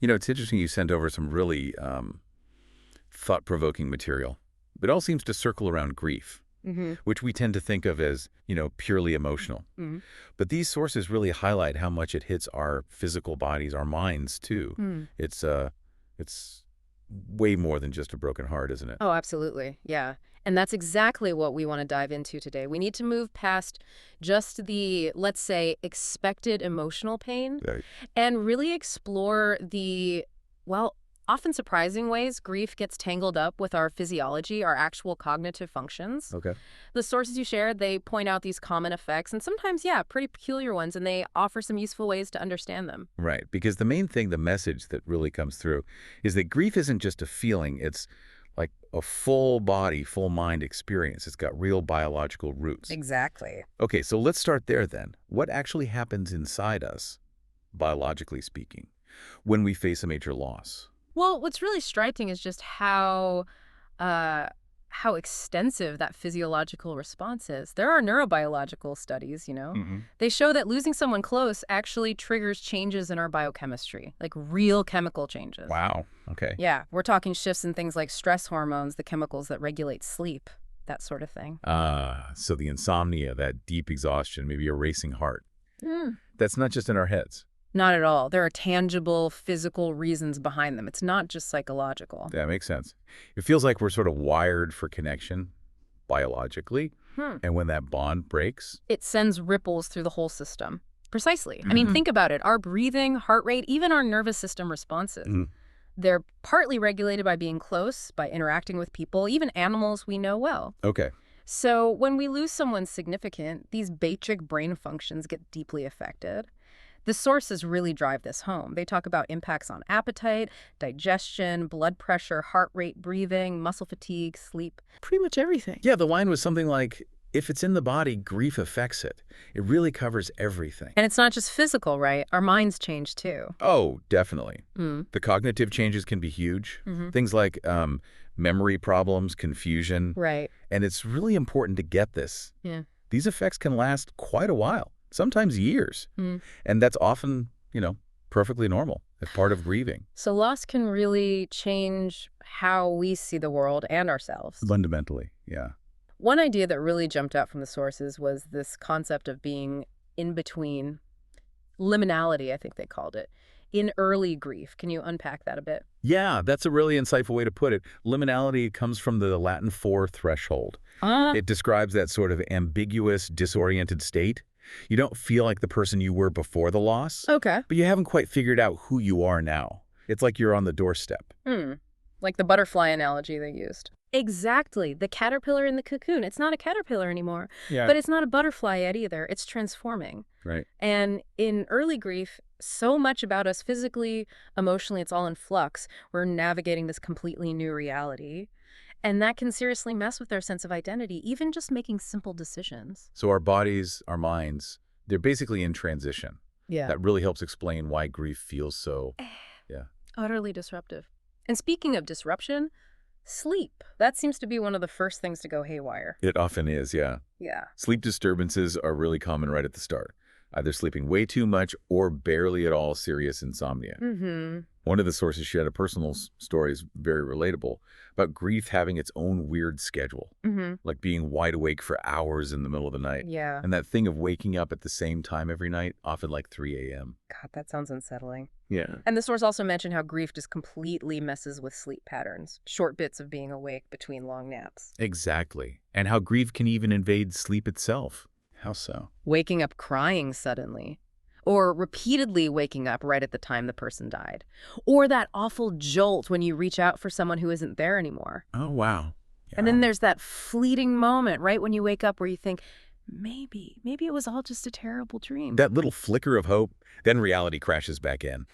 You know, it's interesting you sent over some really thought-provoking material. It all seems to circle around grief, Mm-hmm. which we tend to think of as, purely emotional. Mm-hmm. But these sources really highlight how much it hits our physical bodies, our minds, too. Mm. It's way more than just a broken heart, isn't it? Oh, absolutely. Yeah. And that's exactly what we want to dive into today. We need to move past just the, let's say, expected emotional pain Right. and really explore the, well, often surprising ways grief gets tangled up with our physiology, our actual cognitive functions. Okay. The sources you shared, they point out these common effects and sometimes, yeah, pretty peculiar ones, and they offer some useful ways to understand them. Right. Because the main thing, the message that really comes through is that grief isn't just a feeling. It's like a full body, full mind experience. It's got real biological roots. Exactly. Okay, so let's start there then. What actually happens inside us, biologically speaking, when we face a major loss? Well, what's really striking is just uh, how extensive that physiological response is. There are neurobiological studies, Hmm. They show that losing someone close actually triggers changes in our biochemistry, like real chemical changes. Wow. Okay. Yeah, we're talking shifts in things like stress hormones, the chemicals that regulate sleep, that sort of thing. So the insomnia, that deep exhaustion, maybe a racing heart, Mm. that's not just in our heads. Not at all. There are tangible, physical reasons behind them. It's not just psychological. That makes sense. It feels like we're sort of wired for connection biologically. Hmm. And when that bond breaks, It sends ripples through the whole system. Precisely. I mean, Mhm. think about it. Our breathing, heart rate, even our nervous system responses. Mhm. They're partly regulated by being close, by interacting with people, even animals we know well. Okay. So when we lose someone significant, these basic brain functions get deeply affected. The sources really drive this home. They talk about impacts on appetite, digestion, blood pressure, heart rate, breathing, muscle fatigue, sleep, pretty much everything. Yeah, the line was something like, if it's in the body, grief affects it. It really covers everything. And it's not just physical, right? Our minds change too. Oh, definitely. Mm. The cognitive changes can be huge. Hmm. Things like memory problems, confusion. Right. And it's really important to get this. Yeah. These effects can last quite a while, sometimes years. Mm. And that's often, perfectly normal as part of grieving. So loss can really change how we see the world and ourselves. Fundamentally, yeah. One idea that really jumped out from the sources was this concept of being in between, liminality, I think they called it, in early grief. Can you unpack that a bit? Yeah, that's a really insightful way to put it. Liminality comes from the Latin for threshold. Ah. It describes that sort of ambiguous, disoriented state. You don't feel like the person you were before the loss, Okay. but you haven't quite figured out who you are now. It's like you're on the doorstep. Like the butterfly analogy they used. Exactly. The caterpillar in the cocoon. It's not a caterpillar anymore, Yeah. but it's not a butterfly yet either. It's transforming. Right. And in early grief, so much about us physically, emotionally, it's all in flux. We're navigating this completely new reality. And that can seriously mess with our sense of identity, even just making simple decisions. So our bodies, our minds, they're basically in transition. Yeah. That really helps explain why grief feels so, yeah. Utterly disruptive. And speaking of disruption, sleep. That seems to be one of the first things to go haywire. It often is, yeah. Yeah. Sleep disturbances are really common right at the start. Either sleeping way too much or barely at all serious insomnia. Mm-hmm. One of the sources shared a personal story is very relatable about grief having its own weird schedule, Mm-hmm. like being wide awake for hours in the middle of the night. Yeah. And that thing of waking up at the same time every night, often like 3 a.m. God, that sounds unsettling. Yeah. And the source also mentioned how grief just completely messes with sleep patterns, short bits of being awake between long naps. Exactly. And how grief can even invade sleep itself. How so? Waking up crying suddenly, or repeatedly waking up right at the time the person died, or that awful jolt when you reach out for someone who isn't there anymore. Oh, wow. Yeah. And then there's that fleeting moment right when you wake up where you think, maybe it was all just a terrible dream. that little flicker of hope, then reality crashes back in.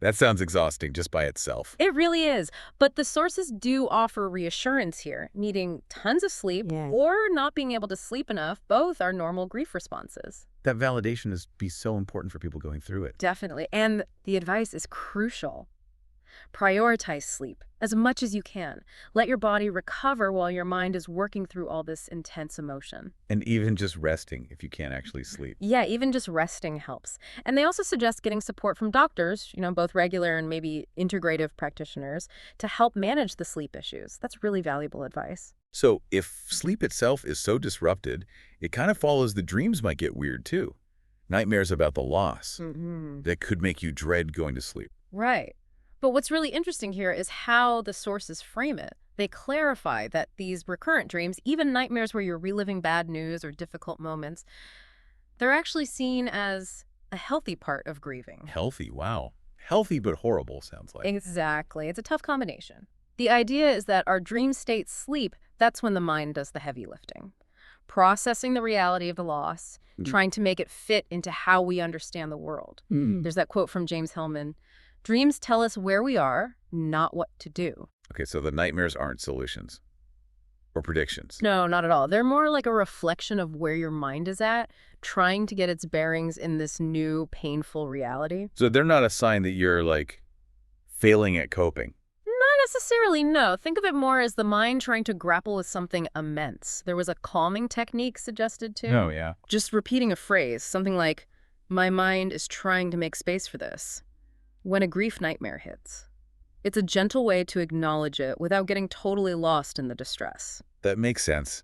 That sounds exhausting just by itself. It really is. But the sources do offer reassurance here. Needing tons of sleep or not being able to sleep enough, both are normal grief responses. That validation is be so important for people going through it. Definitely. And the advice is crucial. Prioritize sleep as much as you can. Let your body recover while your mind is working through all this intense emotion. And even just resting if you can't actually sleep. Yeah, even just resting helps. And they also suggest getting support from doctors, both regular and maybe integrative practitioners, to help manage the sleep issues. That's really valuable advice. So if sleep itself is so disrupted, it kind of follows the dreams might get weird too. Nightmares about the loss that could make you dread going to sleep. Right. But what's really interesting here is how the sources frame it. They clarify that these recurrent dreams, even nightmares where you're reliving bad news or difficult moments, they're actually seen as a healthy part of grieving. Healthy, wow. Healthy but horrible, sounds like. Exactly. It's a tough combination. The idea is that our dream state sleep, that's when the mind does the heavy lifting. Processing the reality of the loss, trying to make it fit into how we understand the world. There's that quote from James Hillman, "Dreams tell us where we are, not what to do." Okay, so the nightmares aren't solutions or predictions. No, not at all. They're more like a reflection of where your mind is at, trying to get its bearings in this new, painful reality. So they're not a sign that you're, like, failing at coping. Not necessarily, no. Think of it more as the mind trying to grapple with something immense. There was a calming technique suggested too. Oh, yeah. Just repeating a phrase, something like, "My mind is trying to make space for this," when a grief nightmare hits. It's a gentle way to acknowledge it without getting totally lost in the distress. That makes sense.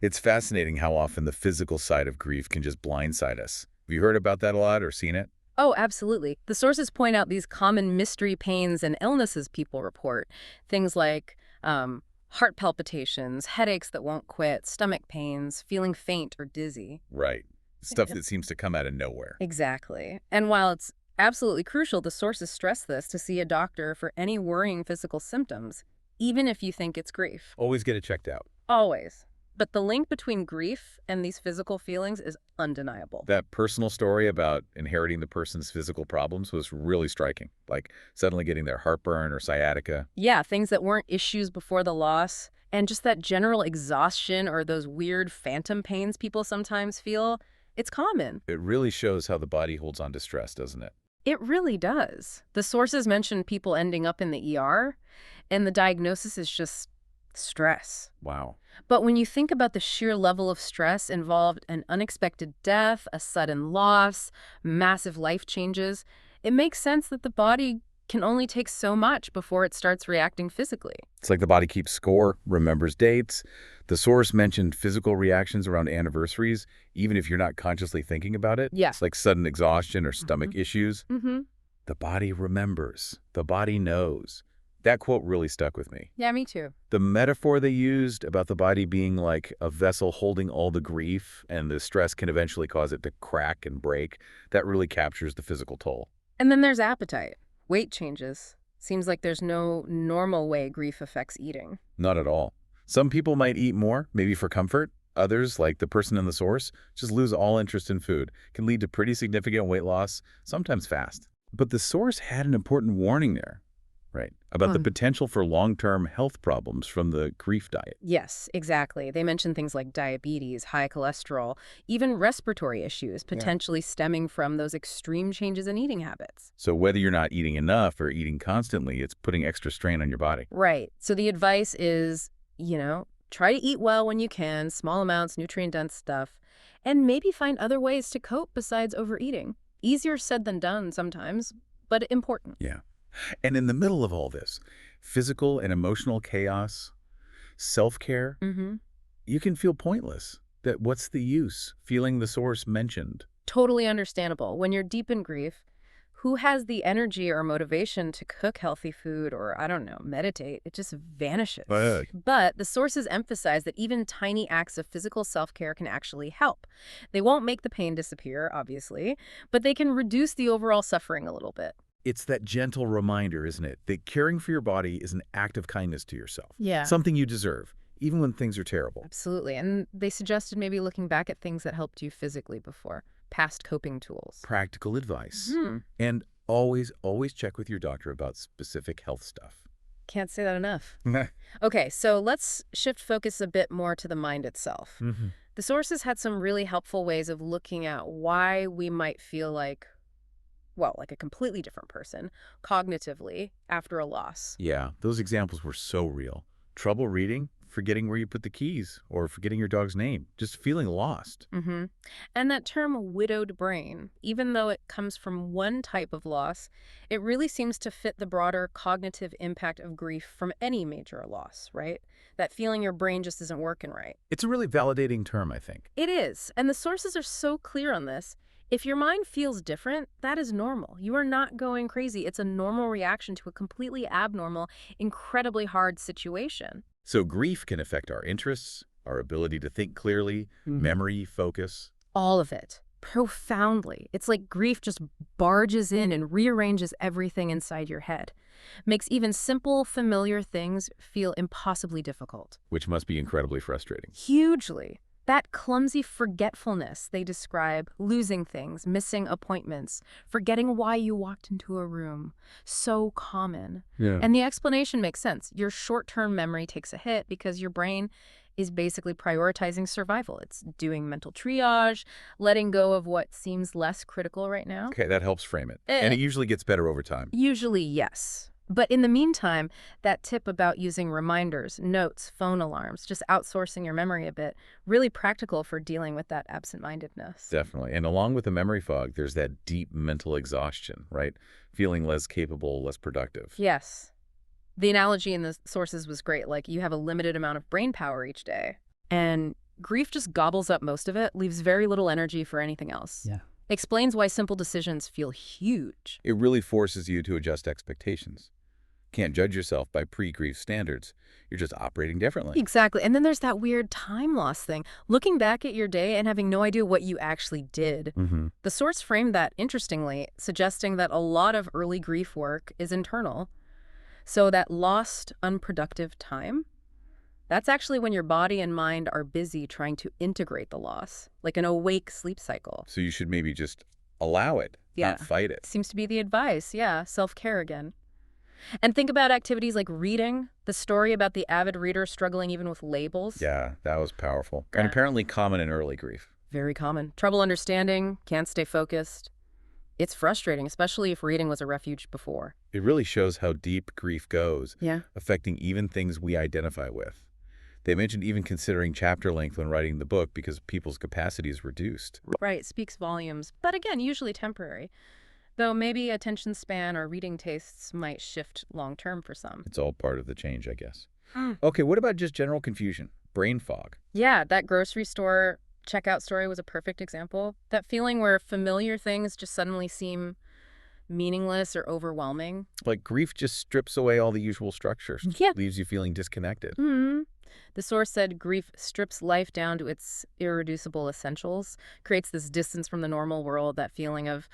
It's fascinating how often the physical side of grief can just blindside us. Have you heard about that a lot or seen it? Oh, absolutely. The sources point out these common mystery pains and illnesses people report. Things like heart palpitations, headaches that won't quit, stomach pains, feeling faint or dizzy. Right. Stuff that seems to come out of nowhere. Exactly. And while it's absolutely crucial, the sources stress this, to see a doctor for any worrying physical symptoms, even if you think it's grief. Always get it checked out. Always. But the link between grief and these physical feelings is undeniable. That personal story about inheriting the person's physical problems was really striking. Like suddenly getting their heartburn or sciatica. Yeah, things that weren't issues before the loss, and just that general exhaustion or those weird phantom pains people sometimes feel, it's common. It really shows how the body holds on to stress, doesn't it? It really does. The sources mention people ending up in the ER, and the diagnosis is just stress. Wow. But when you think about the sheer level of stress involved, an unexpected death, a sudden loss, massive life changes, it makes sense that the body can only take so much before it starts reacting physically. It's like the body keeps score, remembers dates. The source mentioned physical reactions around anniversaries, even if you're not consciously thinking about it. Yeah. It's like sudden exhaustion or stomach issues. Mm-hmm. The body remembers. The body knows. That quote really stuck with me. Yeah, me too. The metaphor they used about the body being like a vessel holding all the grief and the stress can eventually cause it to crack and break, that really captures the physical toll. And then there's appetite. Weight changes. Seems like there's no normal way grief affects eating. Not at all. Some people might eat more, maybe for comfort. Others, like the person in the source, just lose all interest in food. Can lead to pretty significant weight loss, sometimes fast. But the source had an important warning there, right? About the potential for long-term health problems from the grief diet. Yes, exactly. They mention things like diabetes, high cholesterol, even respiratory issues potentially stemming from those extreme changes in eating habits. So whether you're not eating enough or eating constantly, it's putting extra strain on your body. Right. So the advice is, try to eat well when you can, small amounts, nutrient-dense stuff, and maybe find other ways to cope besides overeating. Easier said than done sometimes, but important. Yeah. And in the middle of all this, physical and emotional chaos, self-care, you can feel pointless. That what's the use? Feeling the source mentioned. Totally understandable. When you're deep in grief, who has the energy or motivation to cook healthy food or, meditate? It just vanishes. But the sources emphasize that even tiny acts of physical self-care can actually help. They won't make the pain disappear, obviously, but they can reduce the overall suffering a little bit. It's that gentle reminder, isn't it, that caring for your body is an act of kindness to yourself. Yeah. Something you deserve, even when things are terrible. Absolutely. And they suggested maybe looking back at things that helped you physically before, past coping tools. Practical advice. And always check with your doctor about specific health stuff. Can't say that enough. Okay, so let's shift focus a bit more to the mind itself. The sources had some really helpful ways of looking at why we might feel like well, like a completely different person, cognitively, after a loss. Yeah, those examples were so real. Trouble reading, forgetting where you put the keys, or forgetting your dog's name, just feeling lost. Mm-hmm. And that term widowed brain, even though it comes from one type of loss, it really seems to fit the broader cognitive impact of grief from any major loss, right? That feeling your brain just isn't working right. It's a really validating term, I think. It is, and the sources are so clear on this. If your mind feels different, that is normal. You are not going crazy. It's a normal reaction to a completely abnormal, incredibly hard situation. So grief can affect our interests, our ability to think clearly, memory, focus. All of it. Profoundly. It's like grief just barges in and rearranges everything inside your head. Makes even simple, familiar things feel impossibly difficult. Which must be incredibly frustrating. Hugely. That clumsy forgetfulness they describe, losing things, missing appointments, forgetting why you walked into a room. So common. Yeah. And the explanation makes sense. Your short-term memory takes a hit because your brain is basically prioritizing survival. It's doing mental triage, letting go of what seems less critical right now. Okay, that helps frame it. And it usually gets better over time. Usually, yes. But in the meantime, that tip about using reminders, notes, phone alarms, just outsourcing your memory a bit, really practical for dealing with that absent-mindedness. Definitely. And along with the memory fog, there's that deep mental exhaustion, right? Feeling less capable, less productive. Yes. The analogy in the sources was great. Like, you have a limited amount of brain power each day, and grief just gobbles up most of it, leaves very little energy for anything else. Yeah. Explains why simple decisions feel huge. It really forces you to adjust expectations. Can't judge yourself by pre-grief standards. You're just operating differently. Exactly. And then there's that weird time loss thing. Looking back at your day and having no idea what you actually did. The source framed that interestingly, suggesting that a lot of early grief work is internal. So that lost, unproductive time, that's actually when your body and mind are busy trying to integrate the loss, like an awake sleep cycle. So you should maybe just allow it, Yeah. not fight it. Seems to be the advice. Yeah, self-care again. And think about activities like reading, the story about the avid reader struggling even with labels. Yeah, that was powerful. And Yeah. apparently common in early grief. Very common. Trouble understanding, can't stay focused. It's frustrating, especially if reading was a refuge before. It really shows how deep grief goes, Yeah. affecting even things we identify with. They mentioned even considering chapter length when writing the book because people's capacity is reduced. Right, speaks volumes. But again, usually temporary. Though maybe attention span or reading tastes might shift long-term for some. It's all part of the change, I guess. Mm. Okay, what about just general confusion? Brain fog. Yeah, that grocery store checkout story was a perfect example. That feeling where familiar things just suddenly seem meaningless or overwhelming. Like grief just strips away all the usual structures. Yeah. Leaves you feeling disconnected. Hmm. The source said grief strips life down to its irreducible essentials, creates this distance from the normal world, that feeling of,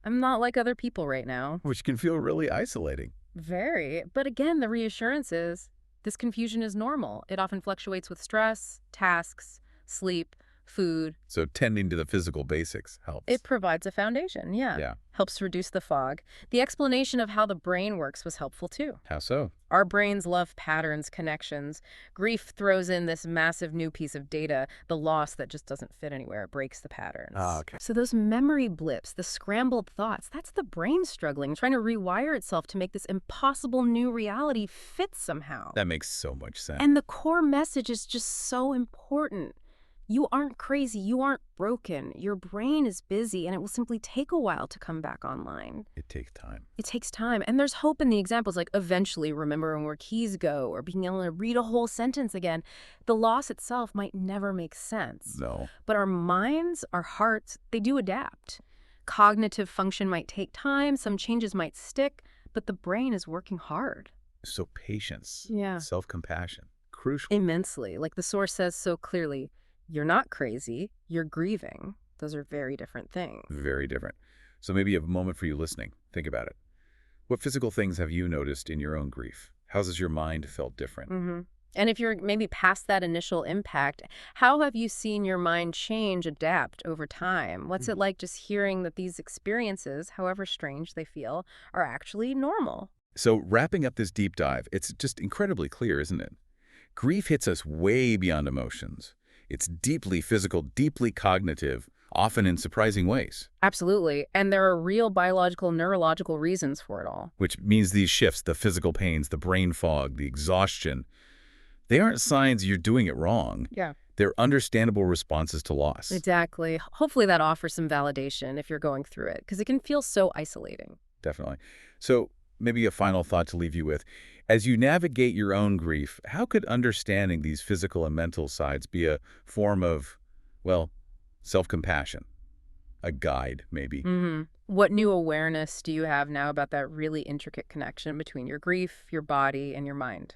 I'm not like other people right now. Which can feel really isolating. Very. But again, the reassurance is this confusion is normal. It often fluctuates with stress, tasks, sleep, food. So tending to the physical basics helps. It provides a foundation, yeah. Yeah. Helps reduce the fog. The explanation of how the brain works was helpful too. How so? Our brains love patterns, connections. Grief throws in this massive new piece of data, the loss that just doesn't fit anywhere. It breaks the patterns. Okay. So those memory blips, the scrambled thoughts, that's the brain struggling, trying to rewire itself to make this impossible new reality fit somehow. That makes so much sense. And the core message is just so important. You aren't crazy. You aren't broken. Your brain is busy, and it will simply take a while to come back online. It takes time. It takes time. And there's hope in the examples, like eventually remembering where keys go or being able to read a whole sentence again. The loss itself might never make sense. No. But our minds, our hearts, they do adapt. Cognitive function might take time. Some changes might stick, but the brain is working hard. So patience. Yeah. Self-compassion. Crucial. Immensely. Like the source says so clearly, you're not crazy, you're grieving. Those are very different things. Very different. So maybe a moment for you listening. Think about it. What physical things have you noticed in your own grief? How has your mind felt different? Mm-hmm. And if you're maybe past that initial impact, how have you seen your mind change, adapt over time? What's it like just hearing that these experiences, however strange they feel, are actually normal? So wrapping up this deep dive, it's just incredibly clear, isn't it? Grief hits us way beyond emotions. It's deeply physical, deeply cognitive, often in surprising ways, Absolutely. And there are real biological, neurological reasons for it all. which means these shifts, the physical pains, the brain fog, the exhaustion, they aren't signs you're doing it wrong. Yeah. They're understandable responses to loss. Exactly. Hopefully that offers some validation if you're going through it, because it can feel so isolating. Definitely. So maybe a final thought to leave you with. As you navigate your own grief, how could understanding these physical and mental sides be a form of, well, self-compassion? A guide, maybe? What new awareness do you have now about that really intricate connection between your grief, your body, and your mind?